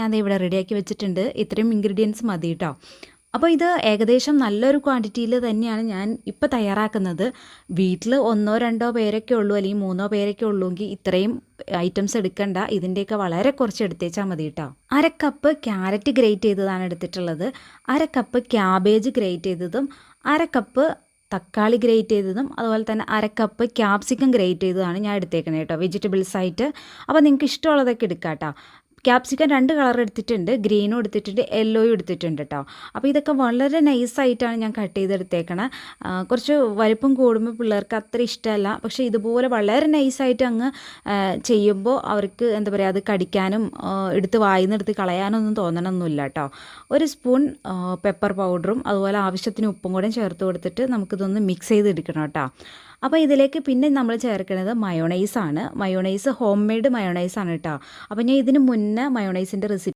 ഞാൻ ദേ ഇവിടെ റെഡിയാക്കി വെച്ചിട്ടുണ്ട്. ഇത്രയും ഇൻഗ്രീഡിയൻസ് മതി കേട്ടോ. അപ്പോൾ ഇത് ഏകദേശം നല്ലൊരു ക്വാണ്ടിറ്റിയിൽ തന്നെയാണ് ഞാൻ ഇപ്പോൾ തയ്യാറാക്കുന്നത്. വീട്ടിൽ 1-2 പേരൊക്കെ ഉള്ളൂ, അല്ലെങ്കിൽ 3 പേരൊക്കെ ഉള്ളൂങ്കിൽ ഇത്രയും ഐറ്റംസ് എടുക്കണ്ട. ഇതിൻ്റെയൊക്കെ വളരെ കുറച്ച് എടുത്തേച്ചാൽ മതി കേട്ടോ. 1/2 കപ്പ് ക്യാരറ്റ് ഗ്രേറ്റ് ചെയ്തതാണ് എടുത്തിട്ടുള്ളത്, 1/2 കപ്പ് ക്യാബേജ് ഗ്രേറ്റ് ചെയ്തതും, 1/2 കപ്പ് തക്കാളി ഗ്രേറ്റ് ചെയ്തതും, അതുപോലെ തന്നെ 1/2 കപ്പ് ക്യാപ്സിക്കം ഗ്രേറ്റ് ചെയ്തതാണ് ഞാൻ എടുത്തേക്കണേ കേട്ടോ, വെജിറ്റബിൾസ് ആയിട്ട്. അപ്പോൾ നിങ്ങൾക്ക് ഇഷ്ടമുള്ളതൊക്കെ എടുക്കാം കേട്ടോ. ക്യാപ്സിക്കം 2 കളർ എടുത്തിട്ടുണ്ട്, ഗ്രീനും എടുത്തിട്ടുണ്ട്, യെല്ലോയും എടുത്തിട്ടുണ്ട് കേട്ടോ. അപ്പോൾ ഇതൊക്കെ വളരെ നൈസായിട്ടാണ് ഞാൻ കട്ട് ചെയ്തെടുത്തേക്കണത്. കുറച്ച് വലിപ്പം കൂടുമ്പോൾ പിള്ളേർക്ക് അത്ര ഇഷ്ടമല്ല, പക്ഷേ ഇതുപോലെ വളരെ നൈസായിട്ട് അങ്ങ് ചെയ്യുമ്പോൾ അവർക്ക് എന്താ പറയുക, അത് കടിക്കാനും എടുത്ത് വായിന്ന് എടുത്ത് കളയാനൊന്നും തോന്നണമെന്നില്ല കേട്ടോ. 1 സ്പൂൺ പെപ്പർ പൗഡറും അതുപോലെ ആവശ്യത്തിന് ഉപ്പും കൂടെ ചേർത്ത് കൊടുത്തിട്ട് നമുക്കിതൊന്ന് മിക്സ് ചെയ്തെടുക്കണം കേട്ടോ. അപ്പോൾ ഇതിലേക്ക് പിന്നെ നമ്മൾ ചേർക്കുന്നത് മയോണൈസാണ്. മയോണൈസ് ഹോം മെയ്ഡ് മയോണൈസാണ് കേട്ടോ. അപ്പോൾ ഞാൻ ഇതിന് മുന്നേ മയോണൈസിൻ്റെ റെസിപ്പി